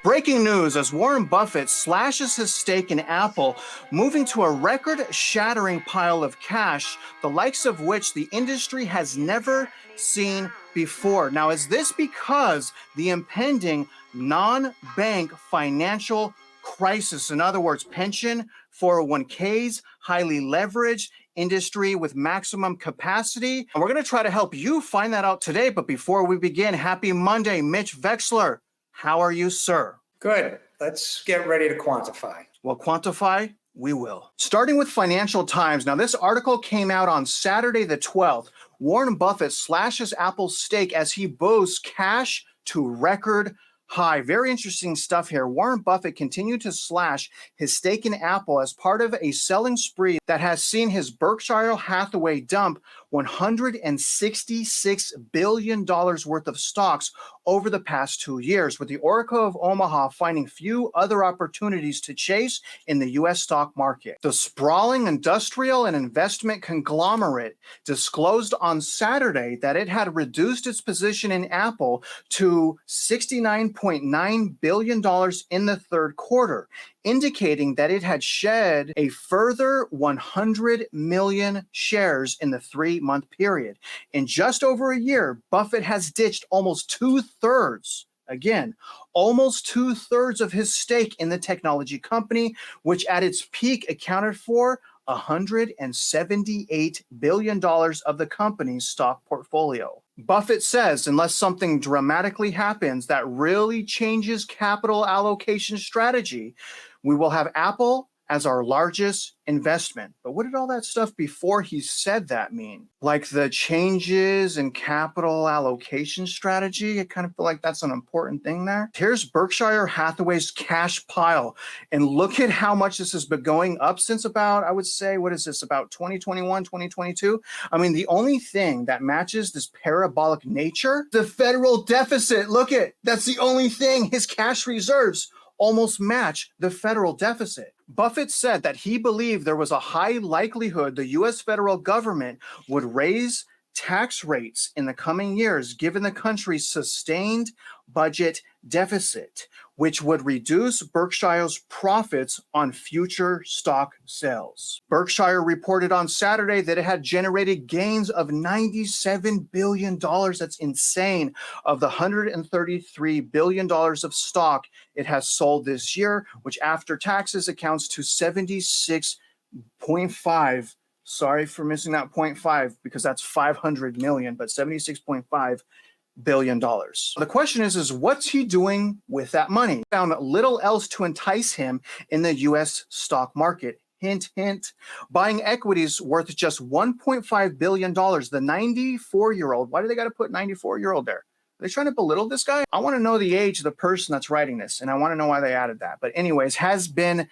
Breaking news as Warren Buffett slashes his stake in Apple, moving to a record-shattering pile of cash, the likes of which the industry has never seen before. Now, is this because the impending non-bank financial crisis, in other words, pension, 401ks, highly leveraged, industry with maximum capacity? And we're going to try to help you find that out today. But before we begin, happy Monday, Mitch Vexler. How are you, sir? Good. Let's get ready to quantify. Well, quantify, we will. Starting with Financial Times. Now, this article came out on Saturday the 12th. Warren Buffett slashes Apple's stake as he boasts cash to record high. Very interesting stuff here. Warren Buffett continued to slash his stake in Apple as part of a selling spree that has seen his Berkshire Hathaway dump $166 billion worth of stocks over the past 2 years, with the Oracle of Omaha finding few other opportunities to chase in the U.S. stock market. The sprawling industrial and investment conglomerate disclosed on Saturday that it had reduced its position in Apple to $69.9 billion in the third quarter, indicating that it had shed a further 100 million shares in the 3-month period. In just over a year, Buffett has ditched almost two-thirds of his stake in the technology company, which at its peak accounted for $178 billion of the company's stock portfolio. Buffett says unless something dramatically happens that really changes capital allocation strategy, we will have Apple as our largest investment. But what did all that stuff before he said that mean? Like the changes in capital allocation strategy? I kind of feel like that's an important thing there. Here's Berkshire Hathaway's cash pile. And look at how much this has been going up since about, I would say, what is this, about 2021, 2022? I mean, the only thing that matches this parabolic nature, the federal deficit. Look at, that's the only thing. His cash reserves almost match the federal deficit. Buffett said that he believed there was a high likelihood the U.S. federal government would raise tax rates in the coming years, given the country's sustained budget deficit, which would reduce Berkshire's profits on future stock sales. Berkshire reported on Saturday that it had generated gains of $97 billion. That's insane. Of the $133 billion of stock it has sold this year, which after taxes accounts to 76.5. Sorry for missing that 0.5 because that's 500 million, but $76.5 billion. The question is what's he doing with that money? Found little else to entice him in the U.S. stock market. Hint, hint. Buying equities worth just $1.5 billion. The 94-year-old, why do they got to put 94-year-old there? Are they trying to belittle this guy? I want to know the age of the person that's writing this, and I want to know why they added that. But anyways, has been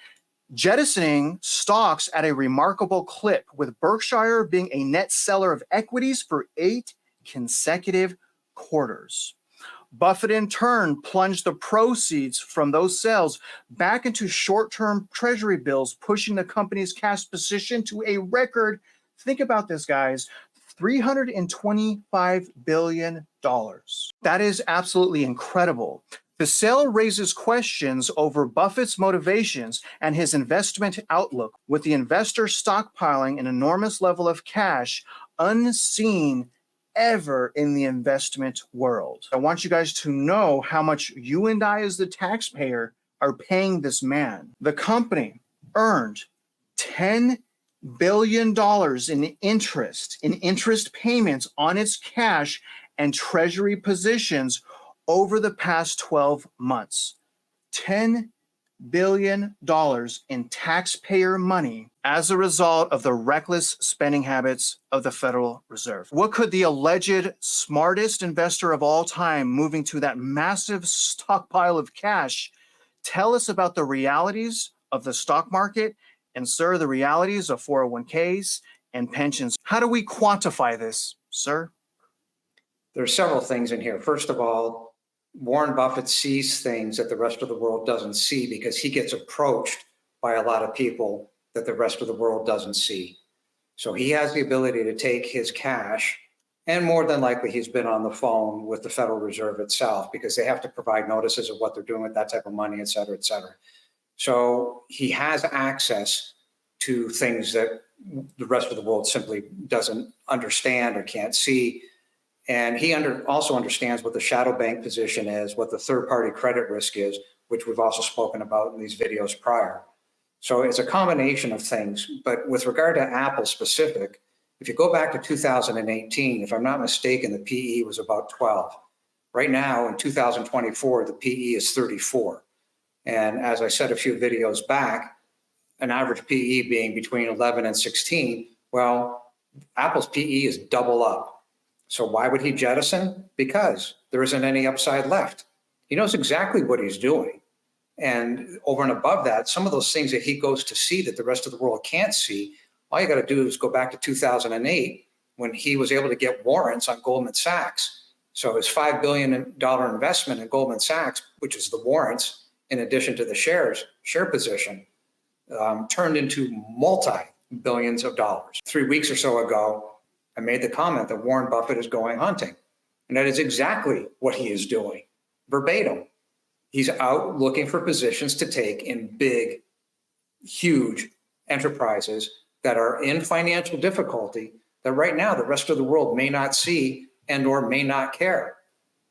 jettisoning stocks at a remarkable clip, with Berkshire being a net seller of equities for 8 consecutive quarters. Buffett in turn plunged the proceeds from those sales back into short-term treasury bills, pushing the company's cash position to a record, think about this guys, $325 billion. That is absolutely incredible. The sale raises questions over Buffett's motivations and his investment outlook, with the investor stockpiling an enormous level of cash unseen ever in the investment world. I want you guys to know how much you and I as the taxpayer are paying this man. The company earned $10 billion in interest payments on its cash and treasury positions over the past 12 months. $10 billion in taxpayer money as a result of the reckless spending habits of the Federal Reserve. What could the alleged smartest investor of all time moving to that massive stockpile of cash tell us about the realities of the stock market and, sir, the realities of 401ks and pensions? How do we quantify this, sir? There's several things in here. First of all, Warren Buffett sees things that the rest of the world doesn't see because he gets approached by a lot of people that the rest of the world doesn't see. So he has the ability to take his cash And more than likely, he's been on the phone with the Federal Reserve itself because they have to provide notices of what they're doing with that type of money, et cetera, et cetera. So he has access to things that the rest of the world simply doesn't understand or can't see. And he also understands what the shadow bank position is, what the third-party credit risk is, which we've also spoken about in these videos prior. So it's a combination of things. But with regard to Apple specific, if you go back to 2018, if I'm not mistaken, the PE was about 12. Right now in 2024, the PE is 34. And as I said a few videos back, an average PE being between 11 and 16, well, Apple's PE is double up. So why would he jettison? Because there isn't any upside left. He knows exactly what he's doing. And over and above that, some of those things that he goes to see that the rest of the world can't see, all you got to do is go back to 2008 when he was able to get warrants on Goldman Sachs. So his $5 billion investment in Goldman Sachs, which is the warrants, in addition to the share position, turned into multi-billions of dollars. 3 weeks or so ago, I made the comment that Warren Buffett is going hunting. And that is exactly what he is doing, verbatim. He's out looking for positions to take in big, huge enterprises that are in financial difficulty that right now the rest of the world may not see and or may not care.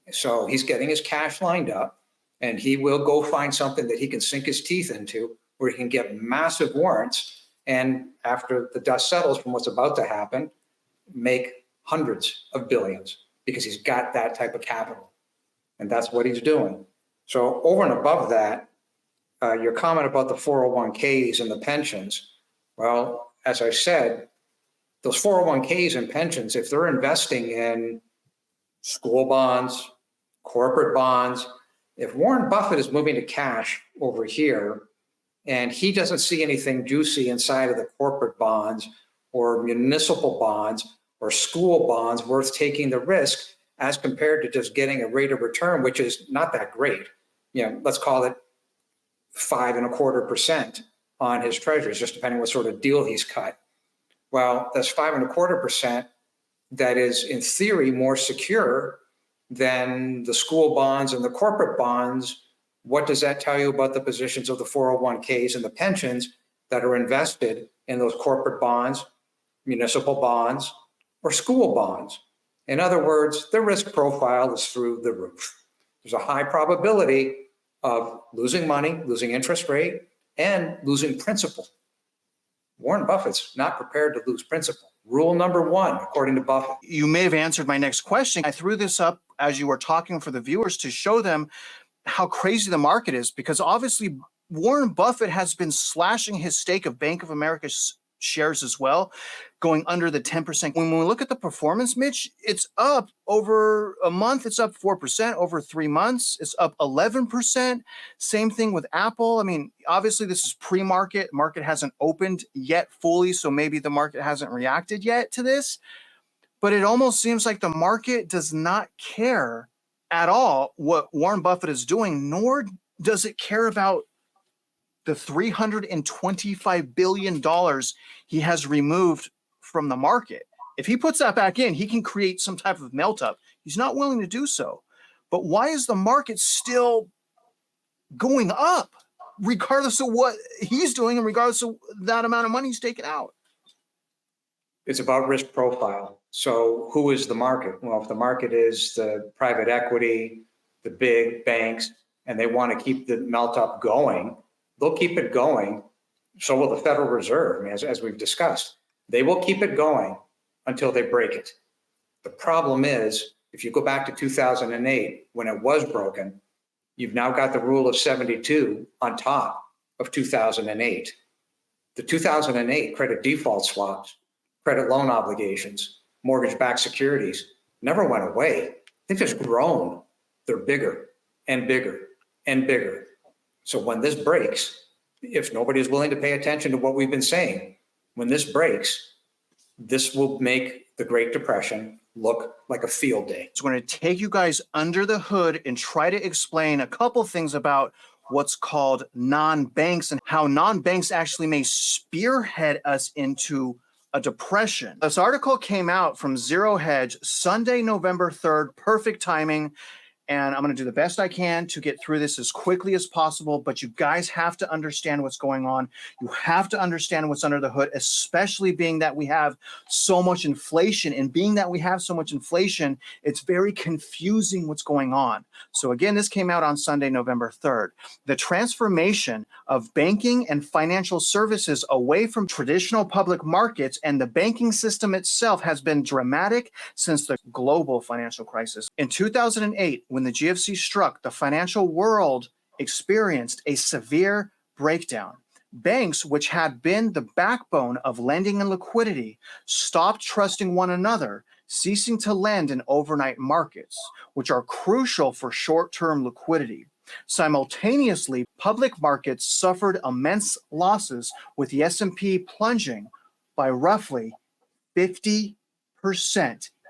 So he's getting his cash lined up, and he will go find something that he can sink his teeth into where he can get massive warrants, and after the dust settles from what's about to happen, make hundreds of billions because he's got that type of capital. And that's what he's doing. So over and above that, your comment about the 401ks and the pensions, well, as I said, those 401ks and pensions, if they're investing in school bonds, corporate bonds, if Warren Buffett is moving to cash over here and he doesn't see anything juicy inside of the corporate bonds or municipal bonds or school bonds worth taking the risk as compared to just getting a rate of return, which is not that great. Let's call it 5.25% on his treasuries, just depending what sort of deal he's cut. Well, that's 5.25%. That is, in theory, more secure than the school bonds and the corporate bonds. What does that tell you about the positions of the 401ks and the pensions that are invested in those corporate bonds, municipal bonds, or school bonds? In other words, the risk profile is through the roof. There's a high probability of losing money, losing interest rate, and losing principal. Warren Buffett's not prepared to lose principal. Rule number one, according to Buffett. You may have answered my next question. I threw this up as you were talking for the viewers to show them how crazy the market is, because obviously Warren Buffett has been slashing his stake of Bank of America's shares as well, going under the 10%. When we look at the performance, Mitch, it's up over a month. It's up 4%. Over 3 months, it's up 11%. Same thing with Apple. I mean, obviously this is pre-market. Market hasn't opened yet fully, so maybe the market hasn't reacted yet to this. But it almost seems like the market does not care at all what Warren Buffett is doing, nor does it care about the $325 billion he has removed from the market. If he puts that back in, he can create some type of melt up. He's not willing to do so. But why is the market still going up, regardless of what he's doing and regardless of that amount of money he's taken out? It's about risk profile. So who is the market? Well, if the market is the private equity, the big banks, and they want to keep the melt up going, they'll keep it going. So will the Federal Reserve, as we've discussed. They will keep it going until they break it. The problem is, if you go back to 2008, when it was broken, you've now got the rule of 72 on top of 2008. The 2008 credit default swaps, credit loan obligations, mortgage-backed securities never went away. They've just grown. They're bigger and bigger and bigger. So when this breaks, if nobody is willing to pay attention to what we've been saying, when this breaks, this will make the Great Depression look like a field day. It's going to take you guys under the hood and try to explain a couple things about what's called non-banks and how non-banks actually may spearhead us into a depression. This article came out from Zero Hedge Sunday, November 3rd, perfect timing. And I'm going to do the best I can to get through this as quickly as possible, but you guys have to understand what's going on. You have to understand what's under the hood, especially being that we have so much inflation. And being that we have so much inflation, it's very confusing what's going on. So again, this came out on Sunday, November 3rd. The transformation of banking and financial services away from traditional public markets and the banking system itself has been dramatic since the global financial crisis. In 2008, when the GFC struck, the financial world experienced a severe breakdown. Banks, which had been the backbone of lending and liquidity, stopped trusting one another, ceasing to lend in overnight markets, which are crucial for short-term liquidity. Simultaneously, public markets suffered immense losses, with the S&P plunging by roughly 50%.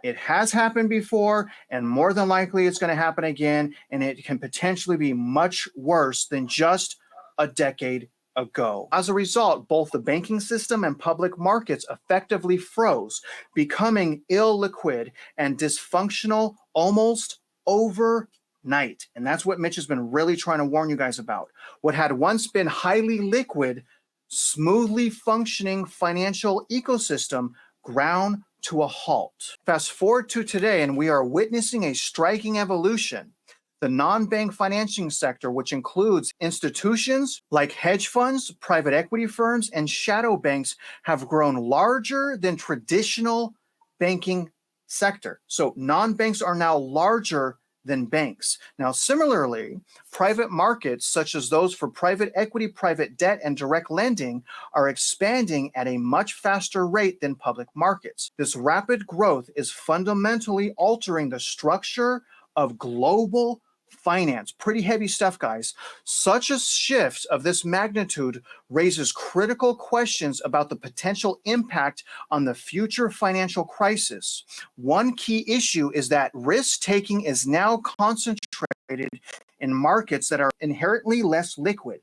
It has happened before, and more than likely it's going to happen again, and it can potentially be much worse than just a decade ago. As a result, both the banking system and public markets effectively froze, becoming illiquid and dysfunctional almost overnight. And that's what Mitch has been really trying to warn you guys about. What had once been highly liquid, smoothly functioning financial ecosystem ground to a halt. Fast forward to today, and we are witnessing a striking evolution. The non-bank financing sector, which includes institutions like hedge funds, private equity firms, and shadow banks, have grown larger than traditional banking sector. So non-banks are now larger than banks. Now, similarly, private markets, such as those for private equity, private debt, and direct lending, are expanding at a much faster rate than public markets. This rapid growth is fundamentally altering the structure of global finance. Pretty heavy stuff, guys. Such a shift of this magnitude raises critical questions about the potential impact on the future financial crisis. One key issue is that risk-taking is now concentrated in markets that are inherently less liquid.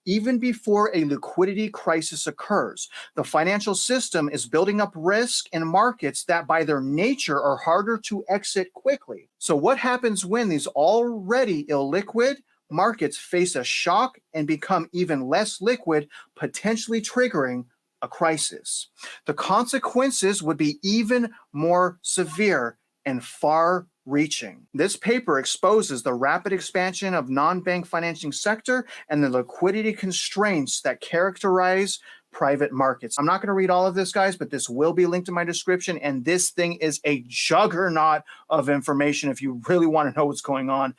Even before a liquidity crisis occurs, the financial system is building up risk in markets that by their nature are harder to exit quickly. So what happens when these already illiquid markets face a shock and become even less liquid, potentially triggering a crisis? The consequences would be even more severe and far-reaching. This paper exposes the rapid expansion of non-bank financing sector and the liquidity constraints that characterize private markets. I'm not going to read all of this, guys, but this will be linked in my description, and this thing is a juggernaut of information if you really want to know what's going on.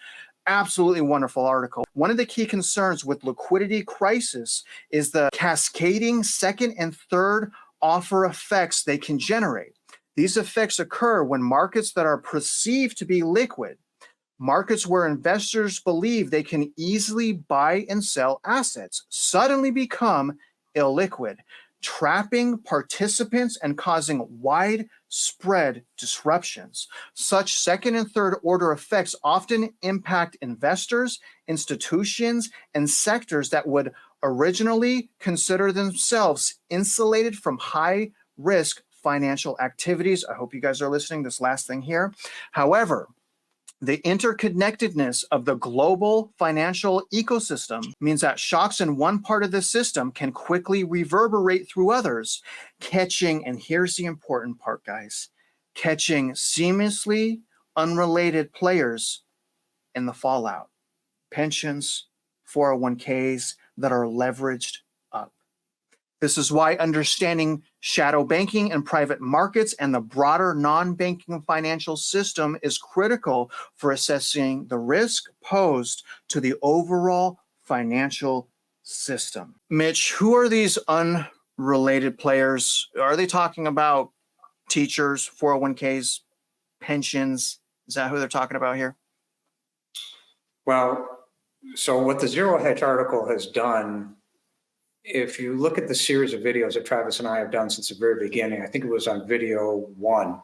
Absolutely wonderful article. One of the key concerns with liquidity crisis is the cascading second and third offer effects they can generate. These effects occur when markets that are perceived to be liquid, markets where investors believe they can easily buy and sell assets, suddenly become illiquid, trapping participants and causing widespread disruptions. Such second and third order effects often impact investors, institutions, and sectors that would originally consider themselves insulated from high risk financial activities. I hope you guys are listening. This last thing here. However, the interconnectedness of the global financial ecosystem means that shocks in one part of the system can quickly reverberate through others, catching, and here's the important part, guys, catching seamlessly unrelated players in the fallout. Pensions, 401ks that are leveraged up. This is why understanding shadow banking and private markets and the broader non-banking financial system is critical for assessing the risk posed to the overall financial system. Mitch, who are these unrelated players? Are they talking about teachers, 401ks, pensions? Is that who they're talking about here? Well, so what the Zero Hedge article has done, if you look at the series of videos that Travis and I have done since the very beginning, I think it was on video 1,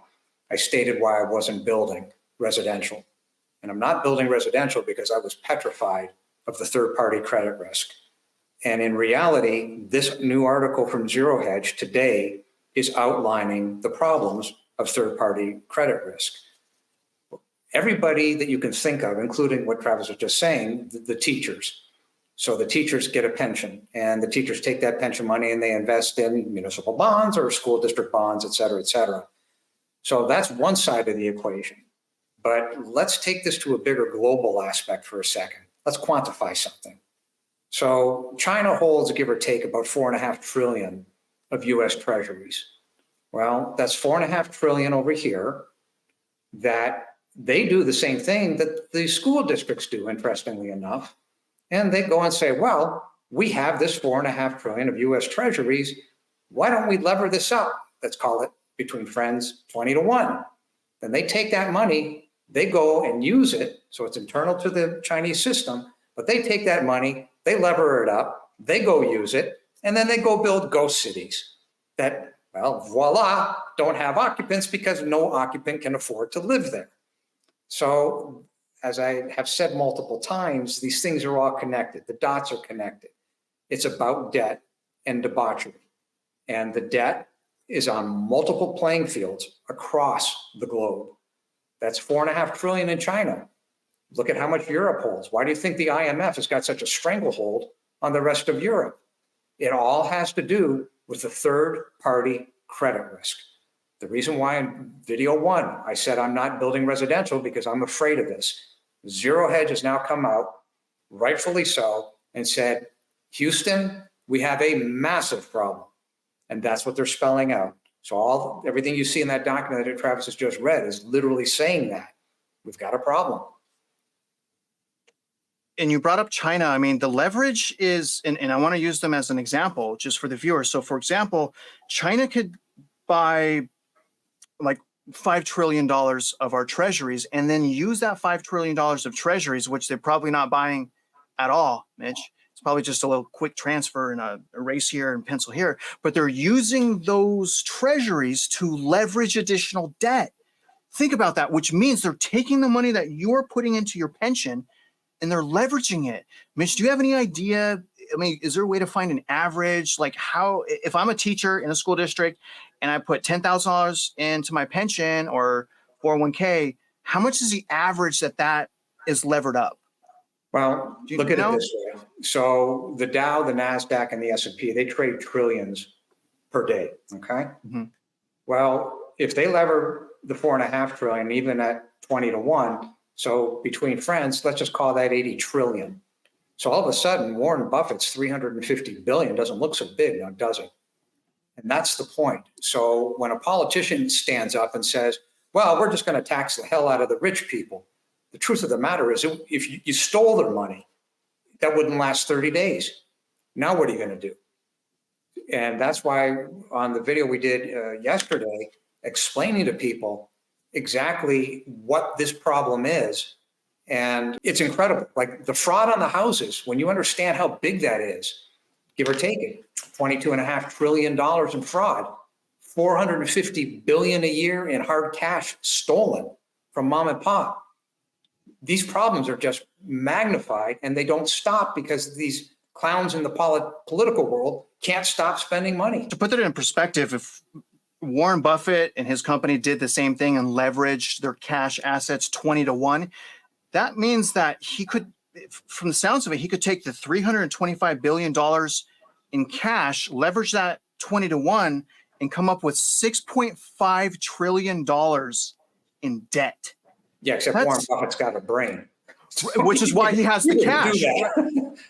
I stated why I wasn't building residential. And I'm not building residential because I was petrified of the third-party credit risk. And in reality, this new article from Zero Hedge today is outlining the problems of third-party credit risk. Everybody that you can think of, including what Travis was just saying, the teachers. So the teachers get a pension, and the teachers take that pension money and they invest in municipal bonds or school district bonds, et cetera, et cetera. So that's one side of the equation. But let's take this to a bigger global aspect for a second. Let's quantify something. So China holds, give or take, about 4.5 trillion of US treasuries. Well, that's 4.5 trillion over here that they do the same thing that the school districts do, interestingly enough. And they go and say, well, we have this 4.5 trillion of US treasuries. Why don't we lever this up? Let's call it, between friends, 20-1. Then they take that money, they go and use it. So it's internal to the Chinese system, but they take that money, they lever it up, they go use it, and then they go build ghost cities that, well, voila, don't have occupants because no occupant can afford to live there. So as I have said multiple times, these things are all connected. The dots are connected. It's about debt and debauchery. And the debt is on multiple playing fields across the globe. That's 4.5 trillion in China. Look at how much Europe holds. Why do you think the IMF has got such a stranglehold on the rest of Europe? It all has to do with the third-party credit risk. The reason why in video 1, I said I'm not building residential because I'm afraid of this. Zero Hedge has now come out, rightfully so, and said, Houston, we have a massive problem. And that's what they're spelling out. So everything you see in that document that Travis has just read is literally saying that. We've got a problem. And you brought up China. I mean, the leverage is, and I want to use them as an example just for the viewers. So for example, China could buy like $5 trillion of our treasuries and then use that $5 trillion of treasuries, which they're probably not buying at all, Mitch. It's probably just a little quick transfer and a erase here and pencil here, but they're using those treasuries to leverage additional debt. Think about that, which means they're taking the money that you're putting into your pension and they're leveraging it. Mitch, do you have any idea? I mean, is there a way to find an average? Like how, if I'm a teacher in a school district and I put $10,000 into my pension or 401k, how much is the average that is levered up? Well, look at it this way. So the Dow, the NASDAQ, and the S&P, they trade trillions per day, okay? Mm-hmm. Well, if they lever the 4.5 trillion, even at 20-1, so between friends, let's just call that 80 trillion. So all of a sudden, Warren Buffett's 350 billion doesn't look so big now, does it? And that's the point. So when a politician stands up and says, well, we're just going to tax the hell out of the rich people, the truth of the matter is if you stole their money, that wouldn't last 30 days. Now what are you going to do? And that's why on the video we did yesterday, explaining to people exactly what this problem is. And it's incredible. Like the fraud on the houses, when you understand how big that is, give or take it, $22.5 trillion in fraud, $450 billion a year in hard cash stolen from mom and pop. These problems are just magnified and they don't stop because these clowns in the political world can't stop spending money. To put that in perspective, if Warren Buffett and his company did the same thing and leveraged their cash assets 20-1, that means that he could, from the sounds of it, he could take the $325 billion in cash, leverage that 20-1, and come up with $6.5 trillion in debt. Yeah, except Warren Buffett's got a brain. Which is why he has the cash.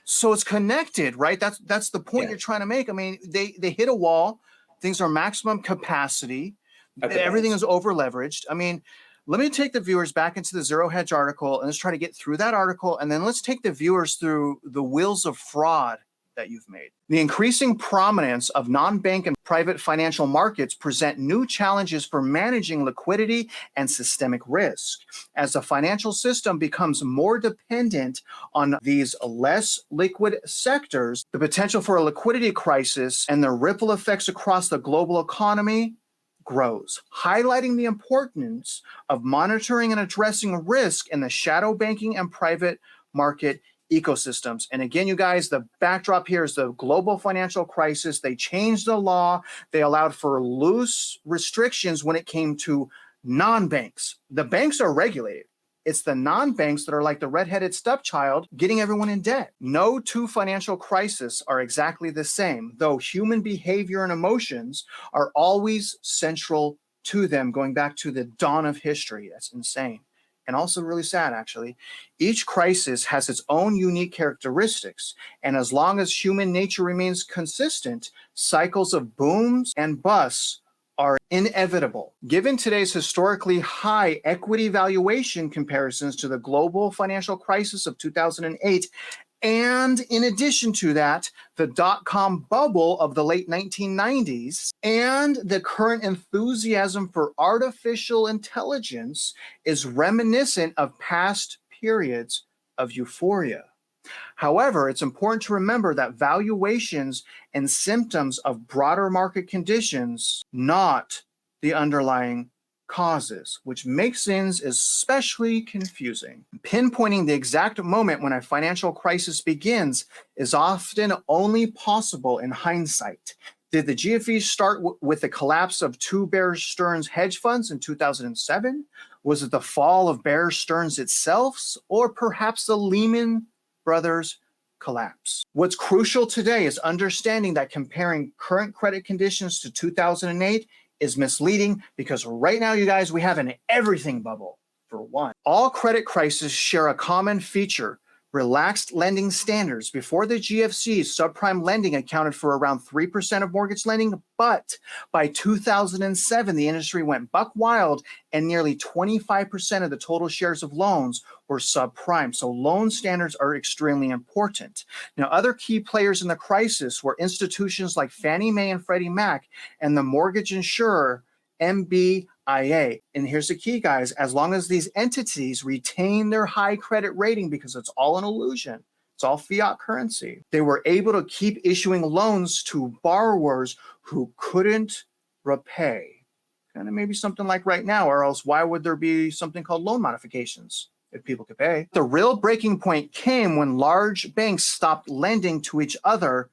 So it's connected, right? That's the point you're trying to make. I mean, they hit a wall. Things are maximum capacity. Everything is over leveraged. I mean, let me take the viewers back into the Zero Hedge article and let's try to get through that article. And then let's take the viewers through the wheels of fraud that you've made. The increasing prominence of non-bank and private financial markets present new challenges for managing liquidity and systemic risk. As the financial system becomes more dependent on these less liquid sectors, the potential for a liquidity crisis and the ripple effects across the global economy grows, highlighting the importance of monitoring and addressing risk in the shadow banking and private market ecosystems. And again, you guys, the backdrop here is the global financial crisis. They changed the law. They allowed for loose restrictions when it came to non-banks. The banks are regulated. It's the non-banks that are like the redheaded stepchild getting everyone in debt. No two financial crises are exactly the same, though human behavior and emotions are always central to them, going back to the dawn of history. That's insane. And also really sad, actually. Each crisis has its own unique characteristics, and as long as human nature remains consistent, cycles of booms and busts are inevitable. Given today's historically high equity valuation comparisons to the global financial crisis of 2008, and in addition to that, the dot-com bubble of the late 1990s, and the current enthusiasm for artificial intelligence is reminiscent of past periods of euphoria. However, it's important to remember that valuations and symptoms of broader market conditions, not the underlying causes, which makes things especially confusing. Pinpointing the exact moment when a financial crisis begins is often only possible in hindsight. Did the GFC start with the collapse of two Bear Stearns hedge funds in 2007? Was it the fall of Bear Stearns itself, or perhaps the Lehman Brothers collapse? What's crucial today is understanding that comparing current credit conditions to 2008 is misleading, because right now, you guys, we have an everything bubble, for one. All credit crises share a common feature: relaxed lending standards. Before the GFC, subprime lending accounted for around 3% of mortgage lending, but by 2007, the industry went buck wild and nearly 25% of the total shares of loans were subprime. So loan standards are extremely important. Now, other key players in the crisis were institutions like Fannie Mae and Freddie Mac and the mortgage insurer MBIA. And here's the key, guys: as long as these entities retain their high credit rating, because it's all an illusion, it's all fiat currency, they were able to keep issuing loans to borrowers who couldn't repay. Kind of maybe something like right now, or else why would there be something called loan modifications if people could pay? The real breaking point came when large banks stopped lending to each other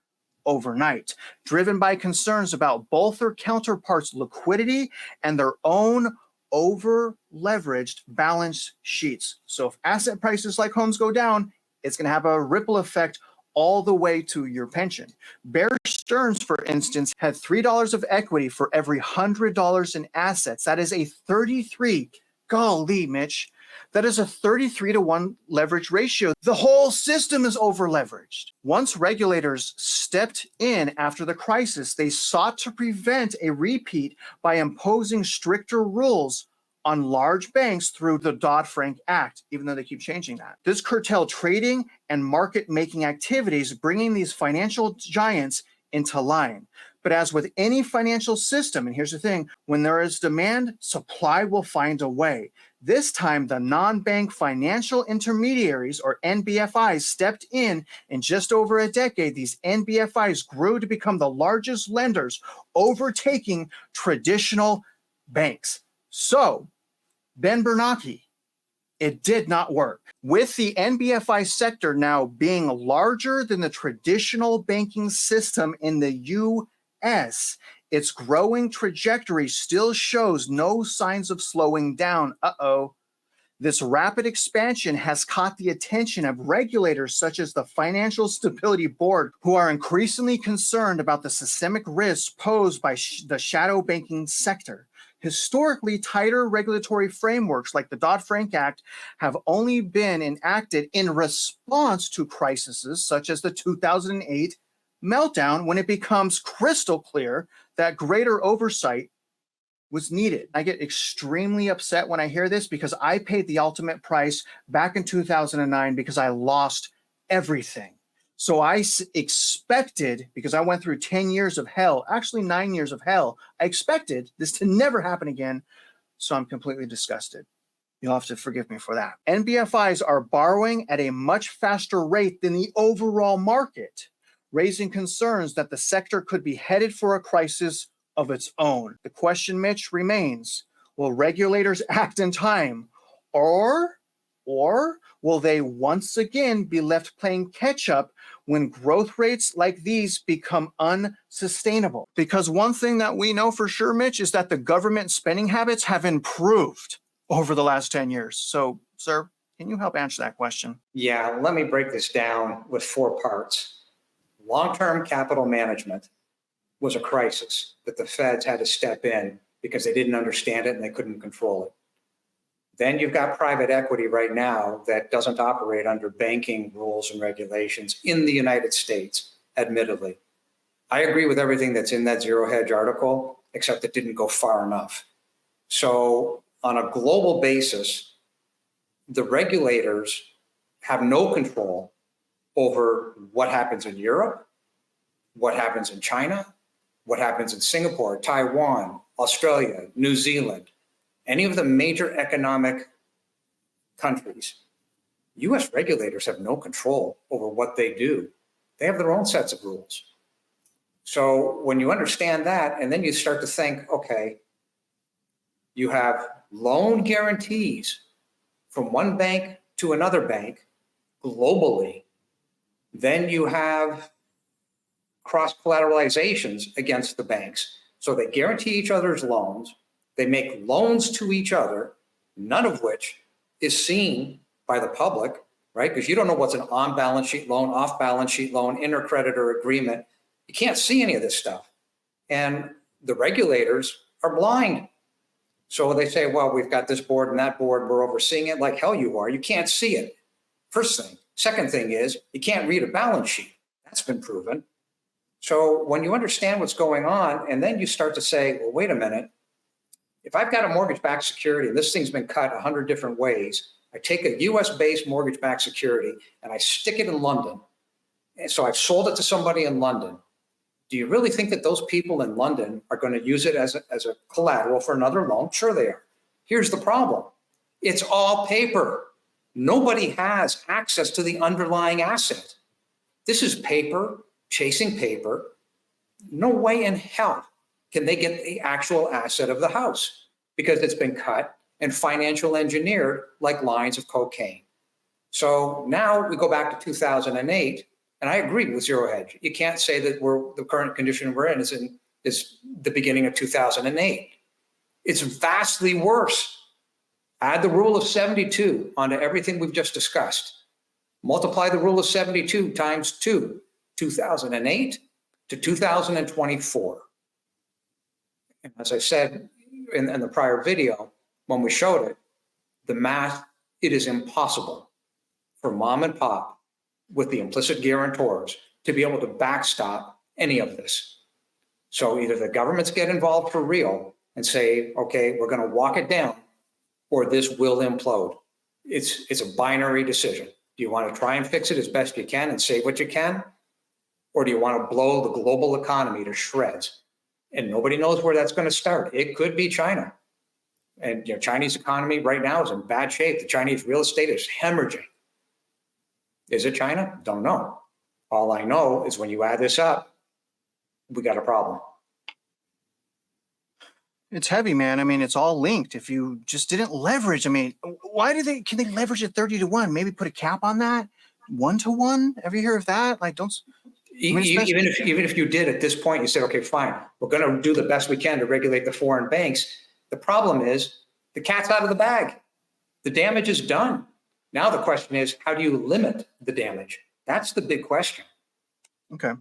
overnight, driven by concerns about both their counterparts' liquidity and their own over-leveraged balance sheets. So if asset prices like homes go down, it's going to have a ripple effect all the way to your pension. Bear Stearns, for instance, had $3 of equity for every $100 in assets. That is a 33, golly, Mitch, that is a 33-to-1 leverage ratio. The whole system is over-leveraged. Once regulators stepped in after the crisis, they sought to prevent a repeat by imposing stricter rules on large banks through the Dodd-Frank Act, even though they keep changing that. This curtailed trading and market-making activities, bringing these financial giants into line. But as with any financial system, and here's the thing, when there is demand, supply will find a way. This time, the non-bank financial intermediaries, or NBFIs, stepped in just over a decade. These NBFIs grew to become the largest lenders, overtaking traditional banks. So, Ben Bernanke, it did not work. With the NBFI sector now being larger than the traditional banking system in the U.S., its growing trajectory still shows no signs of slowing down. This rapid expansion has caught the attention of regulators such as the Financial Stability Board, who are increasingly concerned about the systemic risks posed by the shadow banking sector. Historically, tighter regulatory frameworks like the Dodd-Frank Act have only been enacted in response to crises such as the 2008 meltdown, when it becomes crystal clear that greater oversight was needed. I get extremely upset when I hear this, because I paid the ultimate price back in 2009 because I lost everything. So I expected, because I went through 10 years of hell, actually 9 years of hell, I expected this to never happen again. So I'm completely disgusted. You'll have to forgive me for that. NBFIs are borrowing at a much faster rate than the overall market, raising concerns that the sector could be headed for a crisis of its own. The question, Mitch, remains: will regulators act in time, or Or will they once again be left playing catch up when growth rates like these become unsustainable? Because one thing that we know for sure, Mitch, is that the government spending habits have improved over the last 10 years. So, sir, can you help answer that question? Yeah, let me break this down with 4 parts. Long-term capital management was a crisis that the feds had to step in because they didn't understand it and they couldn't control it. Then you've got private equity right now that doesn't operate under banking rules and regulations in the United States, admittedly. I agree with everything that's in that Zero Hedge article, except it didn't go far enough. So on a global basis, the regulators have no control over what happens in Europe, what happens in China, what happens in Singapore, Taiwan, Australia, New Zealand, any of the major economic countries. US regulators have no control over what they do. They have their own sets of rules. So when you understand that, and then you start to think, okay, you have loan guarantees from one bank to another bank globally. Then you have cross collateralizations against the banks. So they guarantee each other's loans. They make loans to each other, none of which is seen by the public, right? Because you don't know what's an on-balance sheet loan, off-balance sheet loan, intercreditor agreement. You can't see any of this stuff. And the regulators are blind. So they say, well, we've got this board and that board, we're overseeing it. Like hell you are. You can't see it. First thing. Second thing is you can't read a balance sheet. That's been proven. So when you understand what's going on, and then you start to say, well, wait a minute. If I've got a mortgage-backed security, and this thing's been cut 100 different ways, I take a US-based mortgage-backed security and I stick it in London. And so I've sold it to somebody in London. Do you really think that those people in London are going to use it as a collateral for another loan? Sure they are. Here's the problem. It's all paper. Nobody has access to the underlying asset. This is paper chasing paper. No way in hell can they get the actual asset of the house because it's been cut and financial engineered like lines of cocaine. So now we go back to 2008, and I agree with Zero Hedge. You can't say that the current condition we're in is the beginning of 2008. It's vastly worse. Add the rule of 72 onto everything we've just discussed. Multiply the rule of 72 times 2, 2008 to 2024. And as I said in the prior video, when we showed it, the math, it is impossible for mom and pop with the implicit guarantors to be able to backstop any of this. So either the governments get involved for real and say, okay, we're going to walk it down, or this will implode. It's a binary decision. Do you want to try and fix it as best you can and save what you can? Or do you want to blow the global economy to shreds? And nobody knows where that's going to start. It could be China. And Chinese economy right now is in bad shape. The Chinese real estate is hemorrhaging. Is it China? Don't know. All I know is when you add this up, we got a problem. It's heavy, man. I mean, it's all linked. If you just didn't leverage, I mean, can they leverage it 30-1? Maybe put a cap on that? 1-1? Ever hear of that? Like, don't. Even if you did at this point, you said, okay, fine, we're going to do the best we can to regulate the foreign banks. The problem is the cat's out of the bag. The damage is done. Now the question is, how do you limit the damage? That's the big question. Okay.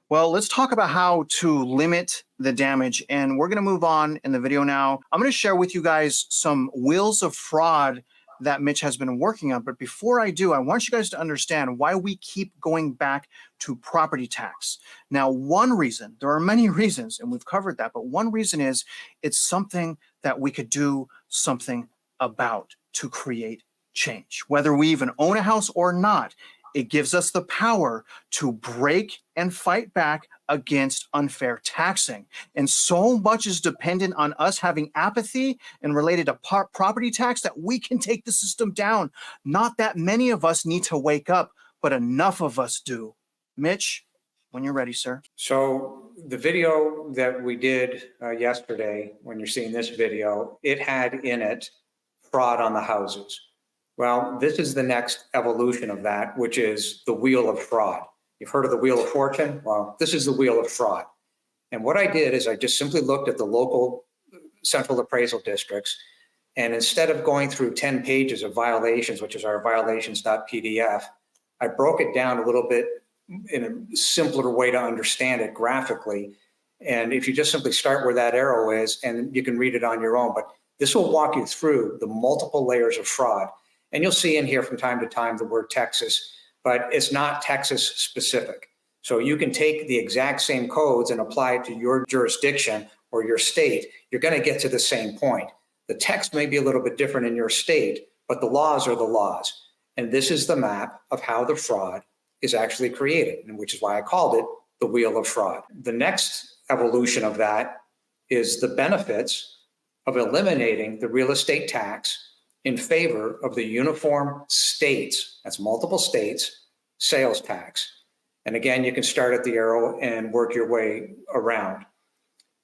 Well, let's talk about how to limit the damage. And we're going to move on in the video now. I'm going to share with you guys some wheels of fraud that Mitch has been working on. But before I do, I want you guys to understand why we keep going back to property tax. Now, one reason, there are many reasons, and we've covered that, but one reason is it's something that we could do something about to create change. Whether we even own a house or not, it gives us the power to break and fight back against unfair taxing. And so much is dependent on us having apathy and related to property tax that we can take the system down. Not that many of us need to wake up, but enough of us do. Mitch, when you're ready, sir. So the video that we did yesterday, when you're seeing this video, it had in it fraud on the houses. Well, this is the next evolution of that, which is the wheel of fraud. You've heard of the wheel of fortune? Well, this is the wheel of fraud. And what I did is I just simply looked at the local central appraisal districts, and instead of going through 10 pages of violations, which is our violations.pdf, I broke it down a little bit in a simpler way to understand it graphically. And if you just simply start where that arrow is, and you can read it on your own, but this will walk you through the multiple layers of fraud. And you'll see in here from time to time the word Texas, but it's not Texas specific. So you can take the exact same codes and apply it to your jurisdiction or your state. You're going to get to the same point. The text may be a little bit different in your state, but the laws are the laws. And this is the map of how the fraud is actually created, and which is why I called it the wheel of fraud. The next evolution of that is the benefits of eliminating the real estate tax in favor of the uniform states, that's multiple states, sales tax. And again, you can start at the arrow and work your way around.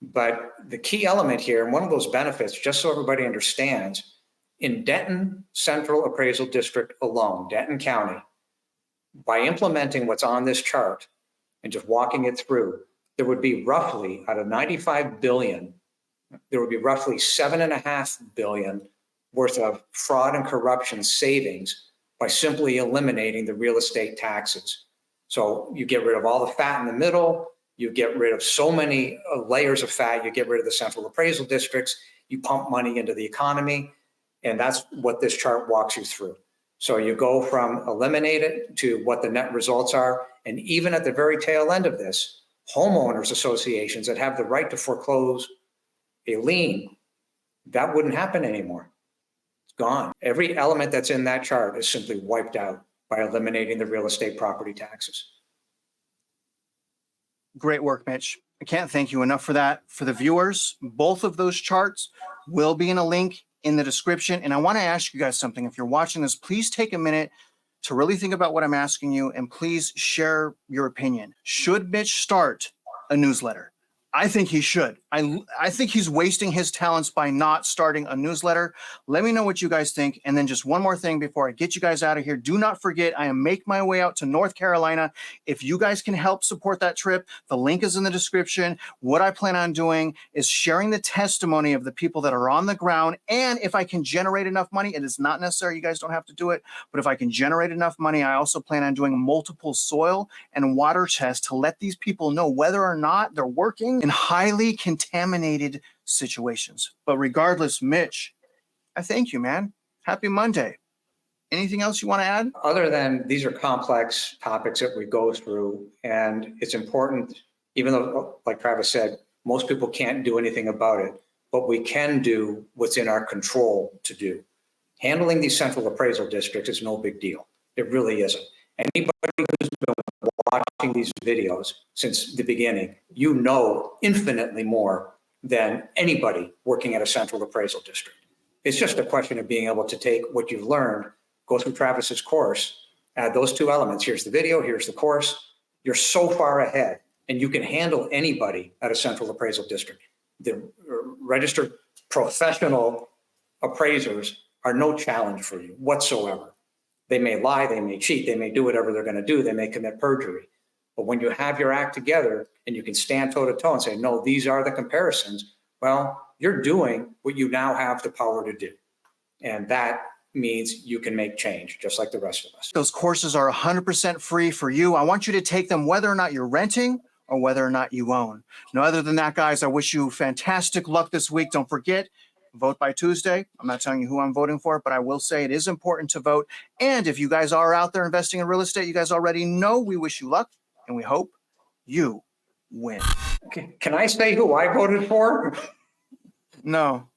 But the key element here, and one of those benefits, just so everybody understands, in Denton Central Appraisal District alone, Denton County, by implementing what's on this chart and just walking it through, there would be roughly, out of 95 billion, there would be roughly 7.5 billion worth of fraud and corruption savings by simply eliminating the real estate taxes. So you get rid of all the fat in the middle, you get rid of so many layers of fat, you get rid of the central appraisal districts, you pump money into the economy, and that's what this chart walks you through. So you go from eliminated to what the net results are, and even at the very tail end of this, homeowners associations that have the right to foreclose a lien, that wouldn't happen anymore. It's gone. Every element that's in that chart is simply wiped out by eliminating the real estate property taxes. Great work, Mitch. I can't thank you enough for that. For the viewers, both of those charts will be in a link in the description. And I want to ask you guys something. If you're watching this, please take a minute to really think about what I'm asking you, and please share your opinion. Should Mitch start a newsletter? I think he should. I think he's wasting his talents by not starting a newsletter. Let me know what you guys think. And then just one more thing before I get you guys out of here. Do not forget, I am making my way out to North Carolina. If you guys can help support that trip, the link is in the description. What I plan on doing is sharing the testimony of the people that are on the ground. And if I can generate enough money, it is not necessary. You guys don't have to do it. But if I can generate enough money, I also plan on doing multiple soil and water tests to let these people know whether or not they're working in highly contaminated situations. But regardless, Mitch, I thank you, man. Happy Monday. Anything else you want to add? Other than these are complex topics that we go through, and it's important, even though, like Travis said, most people can't do anything about it, but we can do what's in our control to do. Handling these central appraisal districts is no big deal. It really isn't. Anybody who's been watching these videos since the beginning, you know infinitely more than anybody working at a central appraisal district. It's just a question of being able to take what you've learned, go through Travis's course, add those two elements. Here's the video, here's the course. You're so far ahead, and you can handle anybody at a central appraisal district. The registered professional appraisers are no challenge for you whatsoever. They may lie, they may cheat, they may do whatever they're going to do, they may commit perjury. But when you have your act together and you can stand toe to toe and say, no, these are the comparisons, well, you're doing what you now have the power to do. And that means you can make change just like the rest of us. Those courses are 100% free for you. I want you to take them whether or not you're renting or whether or not you own. No, other than that, guys, I wish you fantastic luck this week. Don't forget, vote by Tuesday. I'm not telling you who I'm voting for, but I will say it is important to vote. And if you guys are out there investing in real estate, you guys already know we wish you luck and we hope you win. Can I say who I voted for? No.